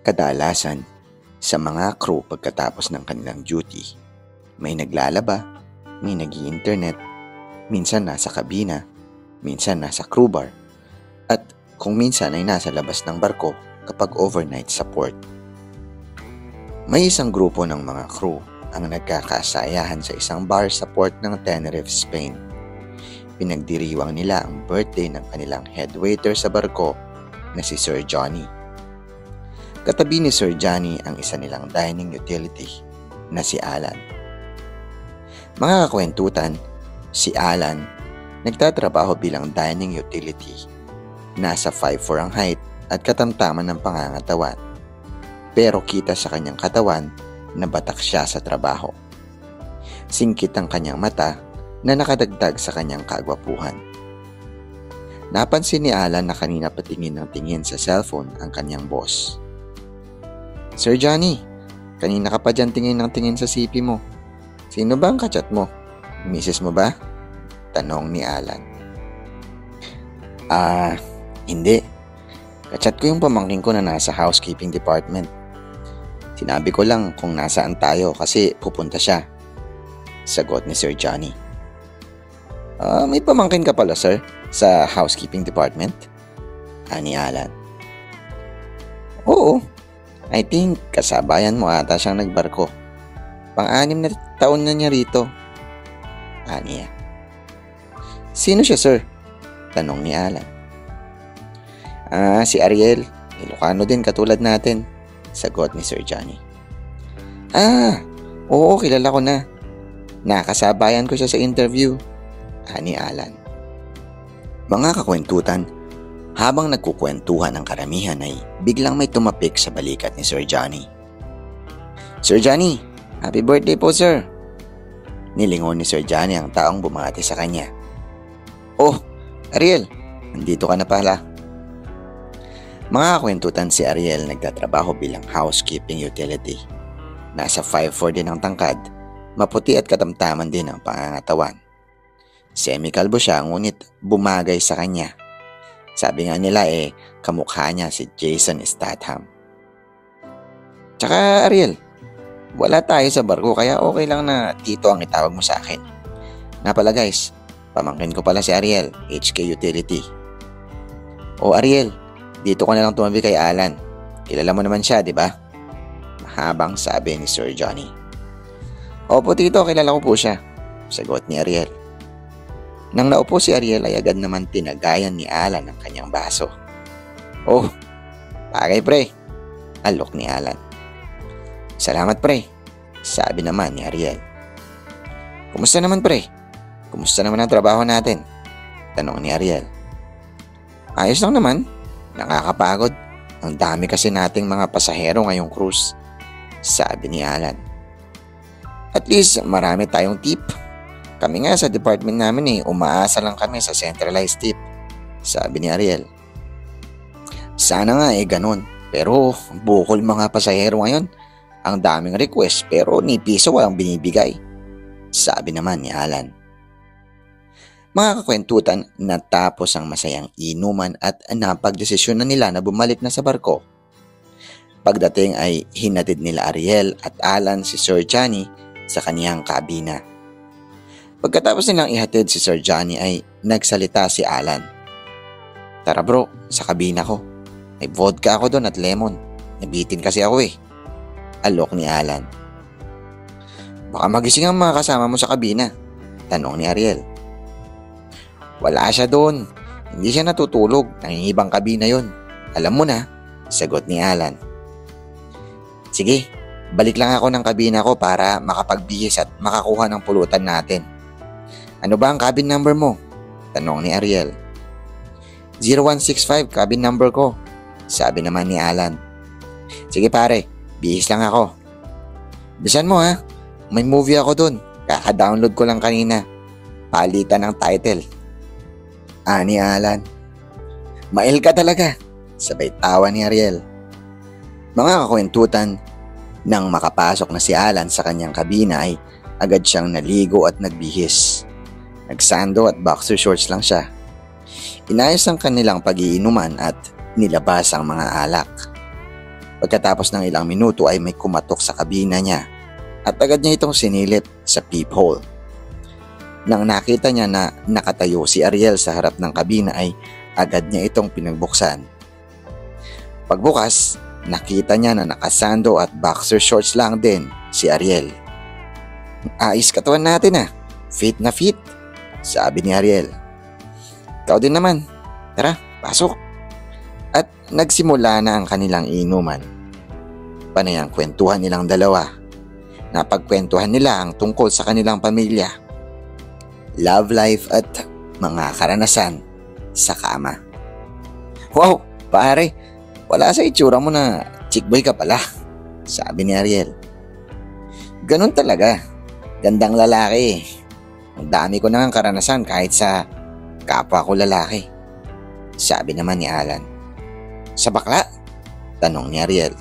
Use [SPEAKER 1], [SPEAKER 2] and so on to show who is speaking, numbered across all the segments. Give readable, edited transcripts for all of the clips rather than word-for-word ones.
[SPEAKER 1] Kadalasan, sa mga crew pagkatapos ng kanilang duty, may naglalaba, may nag-i-internet, minsan nasa kabina, minsan nasa crew bar, at kung minsan ay nasa labas ng barko kapag overnight support. May isang grupo ng mga crew ang nagkakasayahan sa isang bar sa port ng Tenerife, Spain. Pinagdiriwang nila ang birthday ng kanilang head waiter sa barko na si Sir Johnny. Katabi ni Sir Johnny ang isa nilang dining utility na si Alan. Mga kakwentutan, si Alan nagtatrabaho bilang dining utility. Nasa 5'4" ang height at katamtaman ng pangangatawan. Pero kita sa kanyang katawan na batak siya sa trabaho. Singkit ang kanyang mata na nakadagdag sa kanyang kagwapuhan. Napansin ni Alan na kanina patingin ng tingin sa cellphone ang kanyang boss. "Sir Johnny, kanina ka pa dyan tingin ng tingin sa CP mo. Sino ba ang kachat mo? Misis mo ba?" Tanong ni Alan. Hindi. Kachat ko yung pamangkin ko na nasa housekeeping department. Sinabi ko lang kung nasaan tayo kasi pupunta siya. Sagot ni Sir Johnny. May pamangkin ka pala, sir, sa housekeeping department?" Ani Alan. "Oo. I think kasabayan mo ata siyang nagbarko. Pang-6 na taon na niya rito." Aniya. "Sino siya, sir?" Tanong ni Alan. Si Ariel. Ilocano din katulad natin." Sagot ni Sir Johnny. Oo, kilala ko na. Nakasabayan ko siya sa interview." Ani Alan. Mga kakwentutan, habang nagkukwentuhan ang karamihan ay biglang may tumapik sa balikat ni Sir Johnny. "Sir Johnny, happy birthday po, sir." Nilingon ni Sir Johnny ang taong bumati sa kanya. "Oh, Ariel, nandito ka na pala." Mga kakwentutan, si Ariel nagtatrabaho bilang housekeeping utility. Nasa 5'4" din ang tangkad, maputi at katamtaman din ang pangangatawan. Semi-kalbo siya ngunit bumagay sa kanya. Sabi nga nila kamukha niya si Jason Statham. "Tsaka Ariel, wala tayo sa barko kaya okay lang na tito ang itawag mo sa akin. Nga pala guys, pamangkin ko pala si Ariel, HK Utility." "O Ariel, dito ka na lang tumabi kay Alan. Kilala mo naman siya, di ba?" Mahabang sabi ni Sir Johnny. "Opo tito, kilala ko po siya." Sagot ni Ariel. Nang naupo si Ariel ay agad naman tinagayan ni Alan ang kanyang baso. "Oh, bagay pre." Alok ni Alan. "Salamat pre." Sabi naman ni Ariel. "Kumusta naman pre? Kumusta naman ang trabaho natin?" Tanong ni Ariel. "Ayos lang naman. Nakakapagod. Ang dami kasi nating mga pasahero ngayong cruise." Sabi ni Alan. "At least marami tayong tip. Kami nga sa department namin umaasa lang kami sa centralized tip." Sabi ni Ariel. "Sana nga ganun. Pero bukol mga pasahero ngayon. Ang daming request pero ni piso walang binibigay." Sabi naman ni Alan. Mga kakwentutan, natapos ang masayang inuman at napagdesisyon na nila na bumalik na sa barko. Pagdating ay hinatid nila Ariel at Alan si Sir Johnny sa kaniyang kabina. Pagkatapos nilang ihatid si Sir Johnny ay nagsalita si Alan. "Tara bro, sa kabina ko. May vodka ako doon at lemon. Nabitin kasi ako Alok ni Alan. "Baka magising ang mga kasama mo sa kabina?" Tanong ni Ariel. "Wala siya doon. Hindi siya natutulog. Nangingibang kabina yon. Alam mo na." Sagot ni Alan. "Sige, balik lang ako ng kabina ko para makapagbihis at makakuha ng pulutan natin. Ano ba ang cabin number mo?" Tanong ni Ariel. 0165 cabin number ko. Sabi naman ni Alan. "Sige pare, bihis lang ako." "Bisan mo ha, may movie ako dun. Kaka-download ko lang kanina. Palitan ng title." Ani Alan. "Mail ka talaga." Sabay tawa ni Ariel. Mga kakwentutan, nang makapasok na si Alan sa kanyang kabina ay agad siyang naligo at nagbihis. Nagsando at boxer shorts lang siya. Inayos ang kanilang pag-iinuman at nilabas ang mga alak. Pagkatapos ng ilang minuto ay may kumatok sa kabina niya at agad niya itong sinilip sa peephole. Nang nakita niya na nakatayo si Ariel sa harap ng kabina ay agad niya itong pinagbuksan. Pagbukas, nakita niya na nakasando at boxer shorts lang din si Ariel. "Ayos katawan natin ah, fit na fit," sabi ni Ariel. "Ikaw din naman, tara, pasok." At nagsimula na ang kanilang inuman. Panay ang kwentuhan nilang dalawa. Napagkwentuhan nila ang tungkol sa kanilang pamilya, love life at mga karanasan sa kama. "Wow, pare, wala sa itsura mo na chick boy ka pala," sabi ni Ariel. "Ganun talaga, gandang lalaki. Ang dami ko nang karanasan kahit sa kapwa ko lalaki," sabi naman ni Alan. "Sa bakla?" tanong ni Ariel.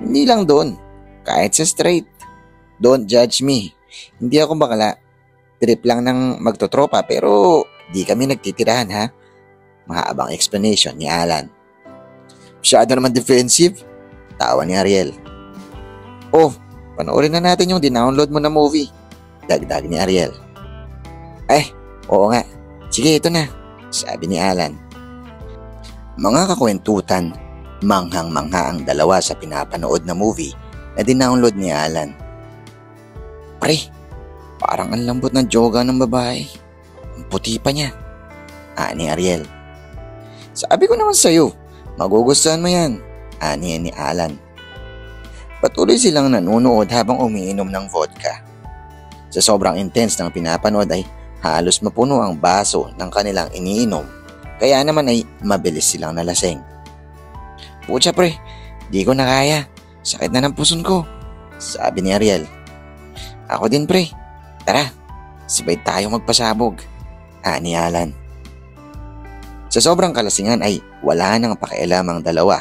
[SPEAKER 1] "Hindi lang doon, kahit sa straight. Don't judge me. Hindi ako bakla. Trip lang ng magtotropa pero di kami nagtitirahan ha." Mahabang explanation ni Alan. "Masyado naman defensive," tawa ni Ariel. "Oh, panoorin na natin yung dinownload mo na movie," dagdag ni Ariel. Oo nga. Sige, ito na," sabi ni Alan. Mga kakwentutan, manghang-mangha ang dalawa sa pinapanood na movie na dinownload ni Alan. "Pre, parang ang lambot ng joga ng babae. Ang puti pa niya," ani Ariel. "Sabi ko naman sa'yo, magugustuhan mo yan," ani ni Alan. Patuloy silang nanunood habang umiinom ng vodka. Sa sobrang intense ng pinapanood ay halos mapuno ang baso ng kanilang iniinom, kaya naman ay mabilis silang nalasing. "Pucha pre, di ko na kaya. Sakit na ng puson ko," sabi ni Ariel. "Ako din pre. Tara, sabay tayo magpasabog," ani Alan. Sa sobrang kalasingan ay wala nang pakialam ang dalawa.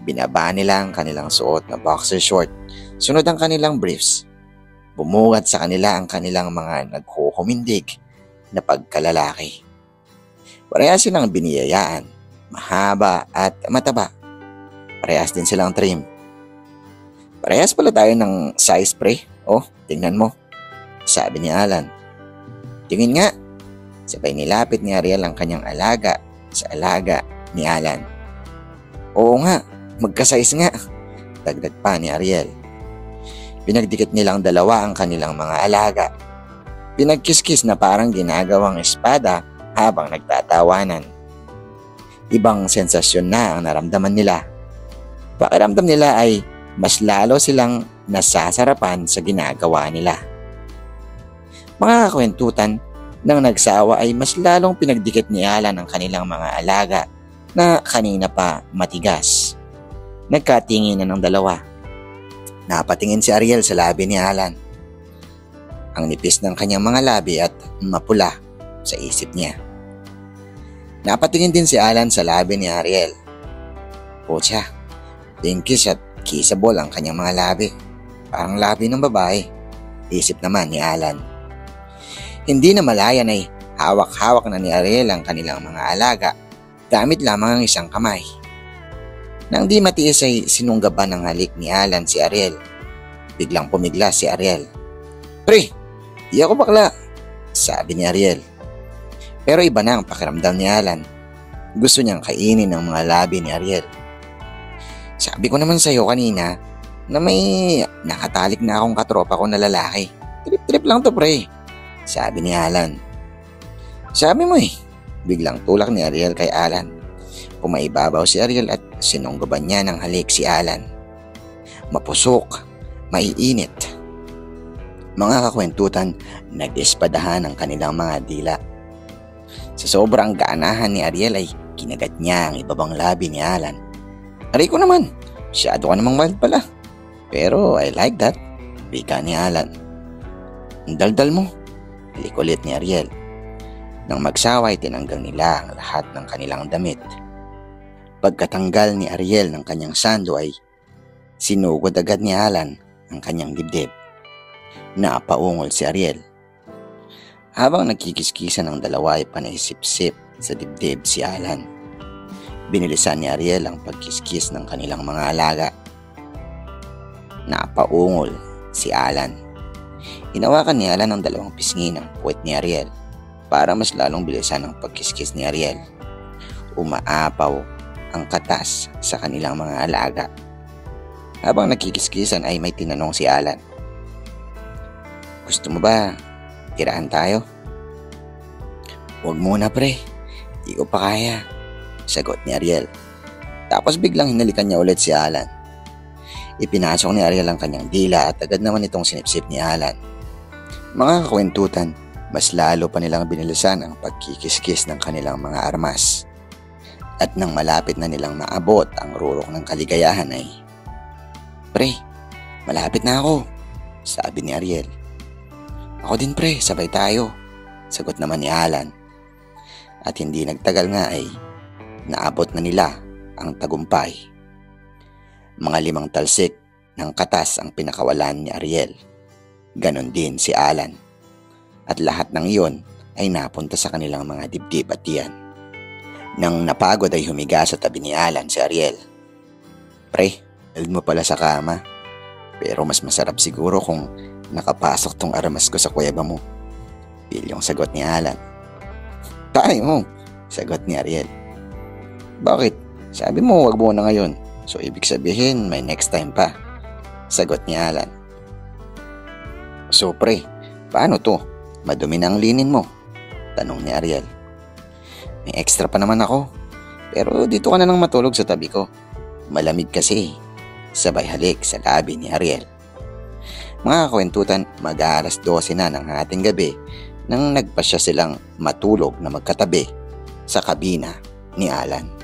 [SPEAKER 1] Binaba nila ang kanilang suot na boxer short, sunod ang kanilang briefs. Bumugat sa kanila ang kanilang mga naghuhumindig na pagkalalaki. Parehas silang biniyayaan, mahaba at mataba. Parehas din silang trim. "Parehas pala tayo ng size pre. Oh, tingnan mo," sabi ni Alan. "Tingin nga." Sabay nilapit ni Ariel ang kanyang alaga sa alaga ni Alan. "Oo nga, magka-size nga," dagdag pa ni Ariel. Pinagdikit nilang dalawa ang kanilang mga alaga. Pinagkiskis na parang ginagawang espada habang nagtatawanan. Ibang sensasyon na ang naramdaman nila. Pakiramdam nila ay mas lalo silang nasasarapan sa ginagawa nila. Mga kakwentutan, nang nagsawa ay mas lalong pinagdikit ni Alan ang kanilang mga alaga na kanina pa matigas. Nagkatingin na ng dalawa. Napatingin si Ariel sa labi ni Alan. Ang nipis ng kanyang mga labi at mapula sa isip niya. Napatingin din si Alan sa labi ni Ariel. Pucha, pinkish at kissable ang kanyang mga labi. Parang labi ng babae, isip naman ni Alan. Hindi na malayan ay hawak-hawak na ni Ariel ang kanilang mga alaga gamit lamang ang isang kamay. Nang di matiis ay sinunggaban ng halik ni Alan si Ariel. Biglang pumigla si Ariel. "Pre, di ako bakla," sabi ni Ariel. Pero iba na ang pakiramdam ni Alan. Gusto niyang kainin ang mga labi ni Ariel. "Sabi ko naman sa'yo kanina na may nakatalik na akong katropa ko na lalaki. Trip-trip lang to pre," sabi ni Alan. "Sabi mo eh," biglang tulak ni Ariel kay Alan. Pumaibabaw si Ariel at sinunggaban niya ng halik si Alan. Mapusok, maiinit. Mga kakwentutan, nag-espadahan ang kanilang mga dila. Sa sobrang gaanahan ni Ariel ay kinagat niya ang ibabang labi ni Alan. "Aray ko naman, masyado ka namang mild pala. Pero I like that," wika ni Alan. "Ang daldal mo," halik ulit ni Ariel. Nang magsawa ay tinanggal nila ang lahat ng kanilang damit. Pagkatanggal ni Ariel ng kanyang sando ay sinugod agad ni Alan ang kanyang dibdib. Napaungol si Ariel. Habang nagkikiskisan ng dalawa ay panaisip-sip sa dibdib si Alan. Binilisan ni Ariel ang pagkiskis ng kanilang mga alaga. Napaungol si Alan. Hinawakan ni Alan ang dalawang pisngi ng puwet ni Ariel para mas lalong bilisan ang pagkiskis ni Ariel. Umaapaw ang katas sa kanilang mga alaga. Habang nagkikiskisan ay may tinanong si Alan. Gusto mo ba tirahan tayo? Huwag muna pre, di ko pa kaya, sagot ni Ariel. Tapos biglang hinalikan niya ulit si Alan. Ipinasok ni Ariel ang kanyang dila at agad naman itong sinipsip ni Alan. Mga kakwentutan, mas lalo pa nilang binilisan ang pagkikiskis ng kanilang mga armas. At nang malapit na nilang maabot ang rurok ng kaligayahan ay, Pre, malapit na ako, sabi ni Ariel. Ako din pre, sabay tayo, sagot naman ni Alan. At hindi nagtagal nga ay naabot na nila ang tagumpay. Mga 5 talsik ng katas ang pinakawalan ni Ariel. Ganon din si Alan. At lahat ng iyon ay napunta sa kanilang mga dibdib at tiyan. Nang napagod ay humiga sa tabi ni Alan si Ariel. Pre, alam mo pala sa kama. Pero mas masarap siguro kung nakapasok tong armas ko sa kuweba mo. Yung sagot ni Alan. Tayo, sagot ni Ariel. Bakit? Sabi mo wag mo na ngayon. So ibig sabihin may next time pa, sagot ni Alan. So pre, paano to? Madumi na ang linin mo, tanong ni Ariel. May extra pa naman ako, pero dito ka na lang matulog sa tabi ko. Malamig kasi, sabay halik sa labi ni Ariel. Mga kwentutan, mag-aalas 12 na ng ating gabi nang nagpasya silang matulog na magkatabi sa kabina ni Alan.